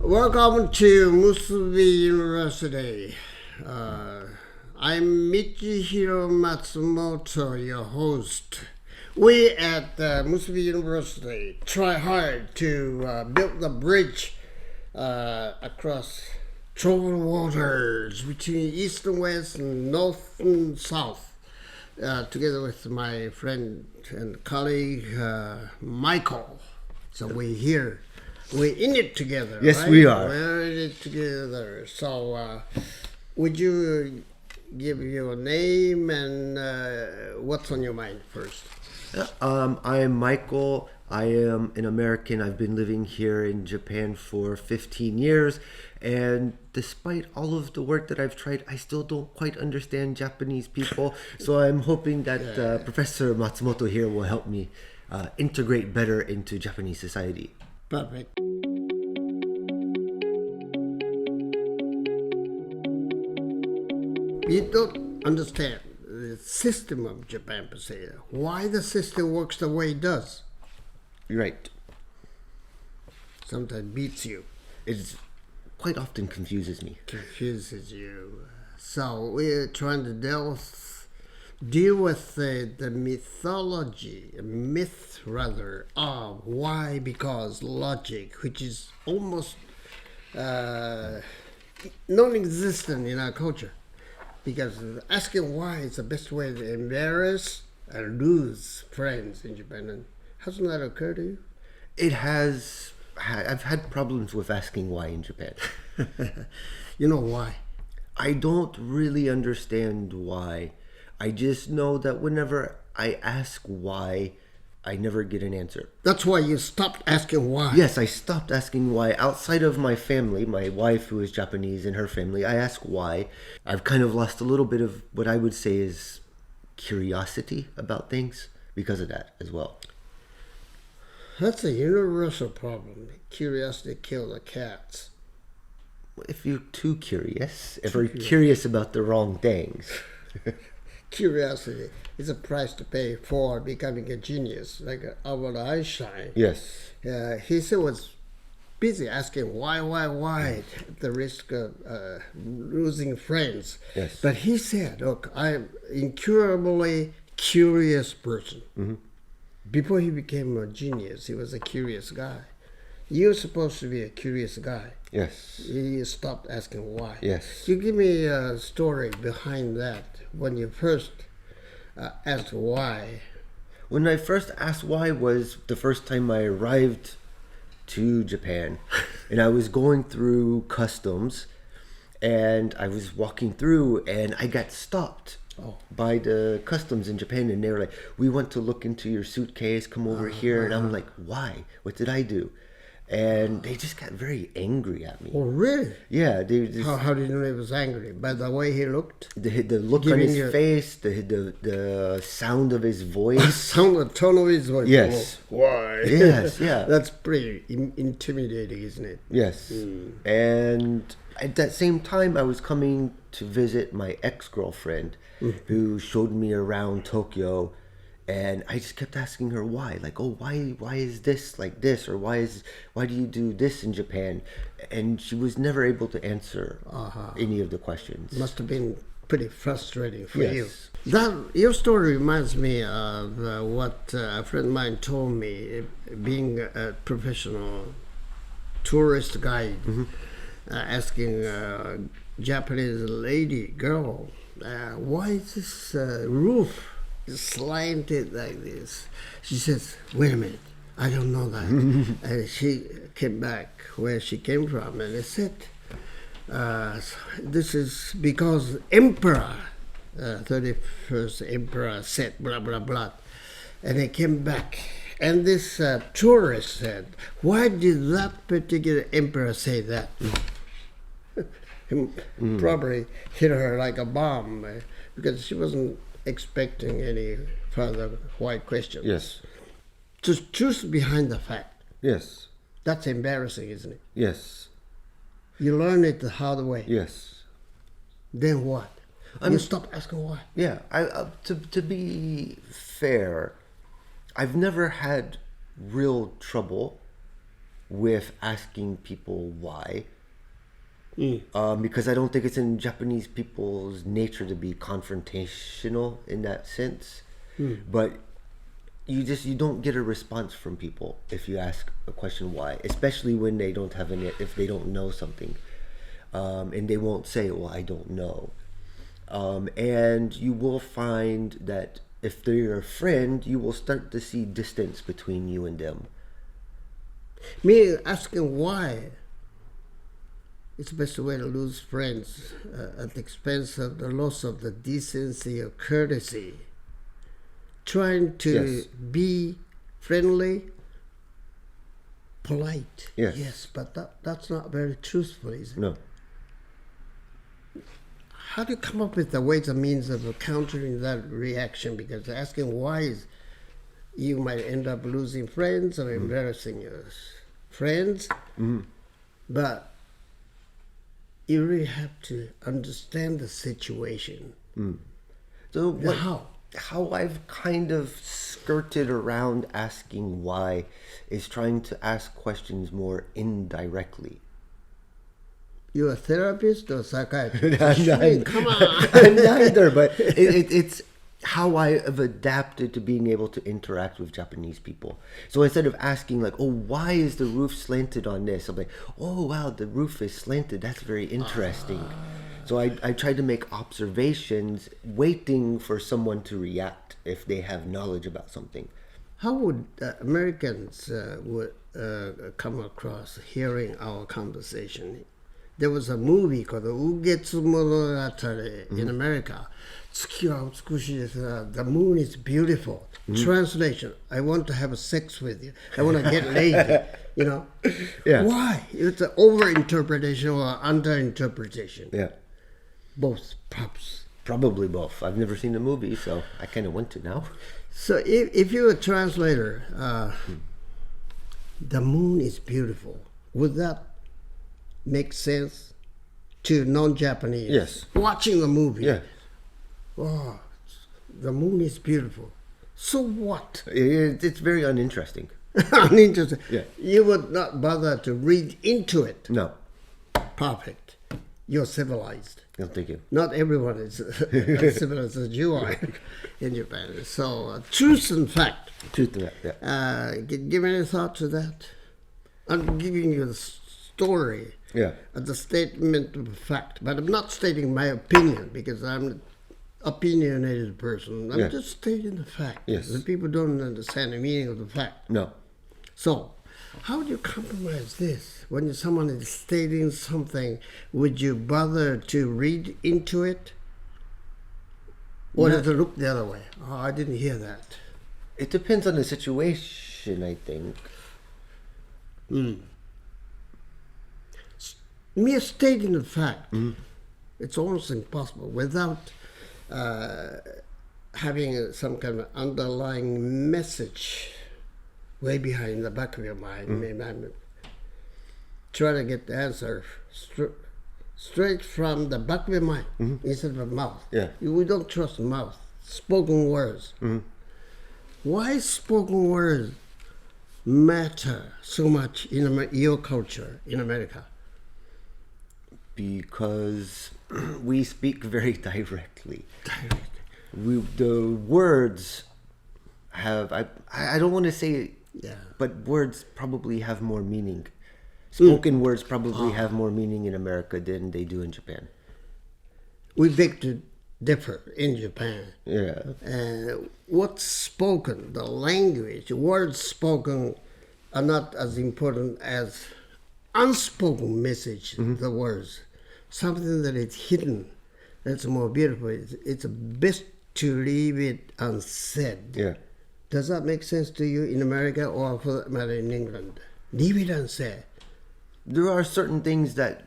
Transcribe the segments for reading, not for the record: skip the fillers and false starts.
Welcome to Musubi University. I'm Michihiro Matsumoto, your host. We at Musubi University try hard to build the bridge across troubled waters between east and west and north and south, together with my friend and colleague Michael. So we're here. We're in it together. Yes, right? we are. We're in it together. So, would you give your name and what's on your mind first? I am Michael. I am an American. I've been living here in Japan for 15 years. And despite all of the work that I've tried, I still don't quite understand Japanese people. So I'm hoping that Professor Matsumoto here will help me integrate better into Japanese society. Perfect. You don't understand the system of Japan per se. Why the system works the way it does. Right. Sometimes beats you. It quite often confuses me. Confuses you. So we're trying to deal with the myth rather, of why, because logic, which is almost non-existent in our culture. Because asking why is the best way to embarrass and lose friends in Japan. And hasn't that occurred to you? It has. I've had problems with asking why in Japan. You know why? I don't really understand why. I just know that whenever I ask why, I never get an answer. That's why you stopped asking why. Yes, I stopped asking why. Outside of my family, my wife who is Japanese and her family, I ask why. I've kind of lost a little bit of what I would say is curiosity about things because of that as well. That's a universal problem. Curiosity kills the cats. If you're too curious, if you're curious about the wrong things. Curiosity is a price to pay for becoming a genius, like Albert Einstein. Yes. He still was busy asking why, at the risk of losing friends. Yes. But he said, look, I'm incurably curious person. Mm-hmm. Before he became a genius, he was a curious guy. You're supposed to be a curious guy. Yes. You stopped asking why. Yes. You give me a story behind that when you first asked why. When I first asked why was the first time I arrived to Japan, and I was going through customs, and I was walking through, and I got stopped by the customs in Japan, and they were like, "We want to look into your suitcase. Come over here." And I'm like, "Why? What did I do?" And they just got very angry at me. Oh, really? Yeah, they just. How did you know he was angry? By the way he looked? The look on his face, the sound of his voice. The tone of his voice. Yes. Oh, why? Yes, yeah. That's pretty intimidating, isn't it? Yes. And at that same time, I was coming to visit my ex-girlfriend who showed me around Tokyo. And I just kept asking her why, like, oh, why is this like this, or why do you do this in Japan? And she was never able to answer any of the questions. Must have been pretty frustrating for Yes. you. Your story reminds me of what a friend of mine told me, being a professional tourist guide, asking a Japanese girl, why is this roof slanted like this? She says, wait a minute, I don't know that. And she came back where she came from, and they said, this is because emperor, 31st emperor said blah blah blah. And they came back, and this tourist said, why did that particular emperor say that? Probably hit her like a bomb, because she wasn't expecting any further why questions. Yes. Just truth behind the fact. Yes. That's embarrassing, isn't it? Yes. You learn it the hard way. Yes. Then what? You stop asking why. Yeah. To be fair, I've never had real trouble with asking people why. Because I don't think it's in Japanese people's nature to be confrontational in that sense. But you don't get a response from people if you ask a question why, especially when they don't have if they don't know something, and they won't say, well, I don't know. And you will find that if they're your friend, you will start to see distance between you and them. Me asking why, it's the best way to lose friends at the expense of the loss of the decency or courtesy. Trying to be friendly, polite. Yes. But that's not very truthful, is it? No. How do you come up with the ways and means of countering that reaction? Because asking why is, you might end up losing friends or embarrassing your friends. But you really have to understand the situation. So how I've kind of skirted around asking why is trying to ask questions more indirectly. You're a therapist or a psychiatrist? Come on. I'm neither, but it's how I have adapted to being able to interact with Japanese people. So instead of asking like, oh, why is the roof slanted on this? I'm like, oh, wow, the roof is slanted. That's very interesting. So I try to make observations, waiting for someone to react if they have knowledge about something. How would Americans would come across hearing our conversation? There was a movie called Ugetsu Monogatari in America. The moon is beautiful. Translation: I want to have sex with you. I want to get laid. You know? Yeah. Why? It's an overinterpretation or underinterpretation. Yeah. Both, perhaps. Probably both. I've never seen the movie, so I kind of want to now. So if you're a translator, the moon is beautiful. Would that make sense to non-Japanese? Yes. Watching the movie. Yeah. Oh, the moon is beautiful. So what? It's very uninteresting. Uninteresting. Yeah. You would not bother to read into it. No. Perfect. You're civilized. No, thank you. Not everyone is as civilized as you are in Japan. So, truth and fact. Truth to that, yeah. Give any thought to that? I'm giving you the story. Yeah. The statement of fact. But I'm not stating my opinion because I'm an opinionated person. I'm just stating the fact. Yes. The people don't understand the meaning of the fact. No. So, how do you compromise this? When someone is stating something, would you bother to read into it? Or does it look the other way? Oh, I didn't hear that. It depends on the situation, I think. Mere stating the fact, it's almost impossible without having some kind of underlying message way behind the back of your mind. I'm trying to get the answer straight from the back of your mind instead of the mouth. Yeah. We don't trust the mouth. Spoken words. Why spoken words matter so much in your culture in America? Because we speak very directly. The words have, I don't want to say, but words probably have more meaning. Spoken words probably have more meaning in America than they do in Japan. We beg to differ in Japan. Yeah. What's spoken, the language, words spoken are not as important as unspoken message, the words. Something that is hidden, that's more beautiful. It's best to leave it unsaid. Yeah. Does that make sense to you in America or for that matter in England? Leave it unsaid. There are certain things that,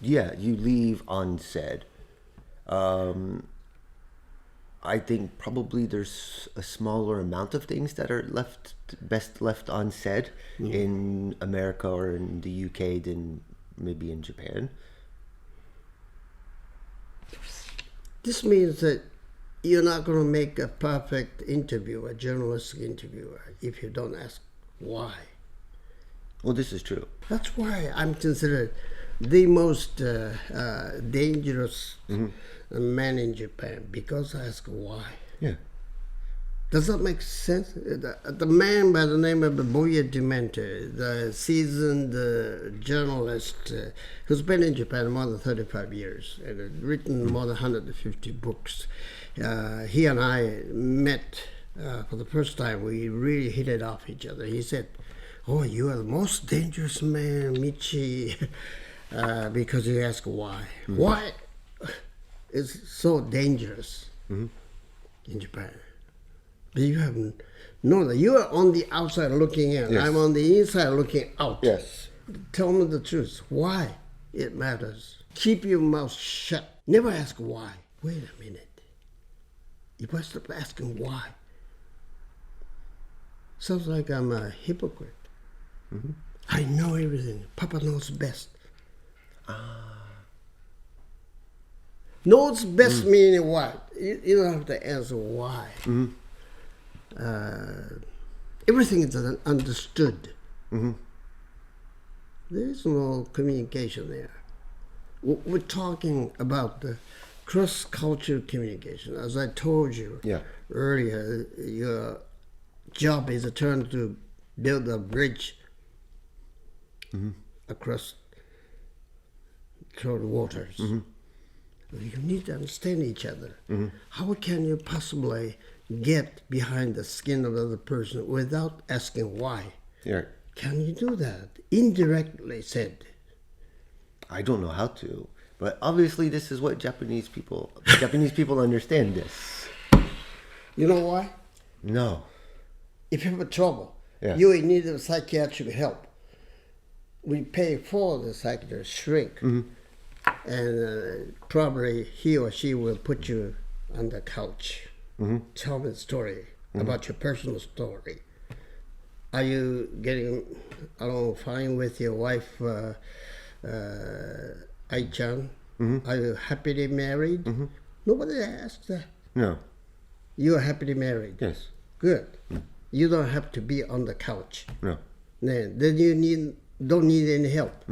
you leave unsaid. I think probably there's a smaller amount of things that are best left unsaid in America or in the UK than maybe in Japan. This means that you're not going to make a perfect interviewer, a journalistic interviewer, if you don't ask why. Well, this is true. That's why I'm considered the most dangerous man in Japan, because I ask why. Yeah. Does that make sense? The man by the name of Boya Dementer, the seasoned journalist who's been in Japan more than 35 years and has written more than 150 books. He and I met for the first time. We really hit it off each other. He said, "Oh, you are the most dangerous man, Michi," because he asked why. Why is so dangerous in Japan? You haven't known that. You are on the outside looking in. Yes. I'm on the inside looking out. Yes. Tell me the truth. Why it matters. Keep your mouth shut. Never ask why. Wait a minute. You must stop asking why. Sounds like I'm a hypocrite. I know everything. Papa knows best. Knows best meaning what? You don't have to answer why. Everything is understood. There is no communication there. We're talking about the cross-cultural communication. As I told you earlier, your job is a turn to build a bridge across troubled waters. You need to understand each other. How can you possibly get behind the skin of the other person without asking why? Yeah. Can you do that? Indirectly said. I don't know how to, but obviously this is what Japanese people understand this. You know why? No. If you have trouble, Yeah. you in need of psychiatric help. We pay for the psychiatrist shrink, and probably he or she will put you on the couch. Tell me the story about your personal story. Are you getting along fine with your wife, Ai-chan? Are you happily married? Nobody asked that. No. You are happily married. Yes. Good. You don't have to be on the couch. No. Then you don't need any help.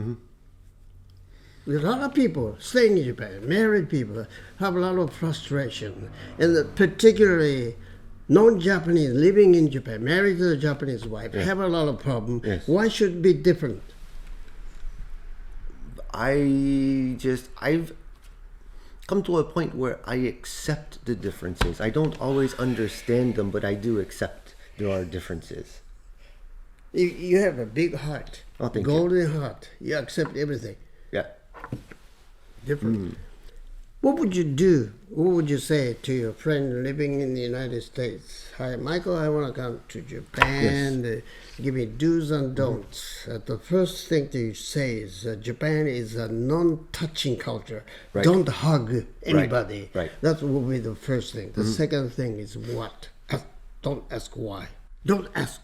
There's a lot of people staying in Japan, married people, have a lot of frustration, and particularly non-Japanese living in Japan, married to a Japanese wife, have a lot of problems. Yes. Why should it be different? I've come to a point where I accept the differences. I don't always understand them, but I do accept there are differences. You have a big heart, Oh, thank golden heart. You accept everything. Yeah. Different. What would you do? What would you say to your friend living in the United States? Hi, Michael, I want to come to Japan. Give me do's and don'ts. The first thing that you say is Japan is a non-touching culture. Right. Don't hug anybody. Right. That will be the first thing. The second thing is what? Don't ask why. Don't ask.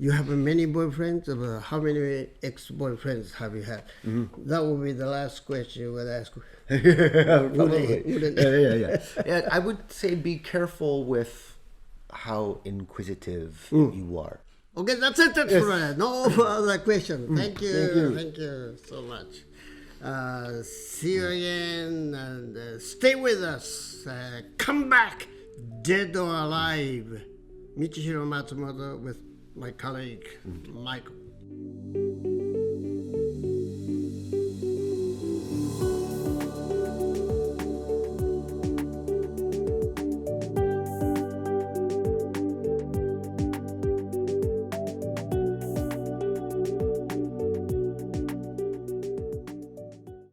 You have many boyfriends? How many ex-boyfriends have you had? That will be the last question you would ask. Probably. Wouldn't it? Yeah, I would say be careful with how inquisitive you are. Okay, that's it. That's right. No other question. Thank you. Thank you so much. See you again, and stay with us. Come back, dead or alive. Michihiro Matsumoto with my colleague, Michael.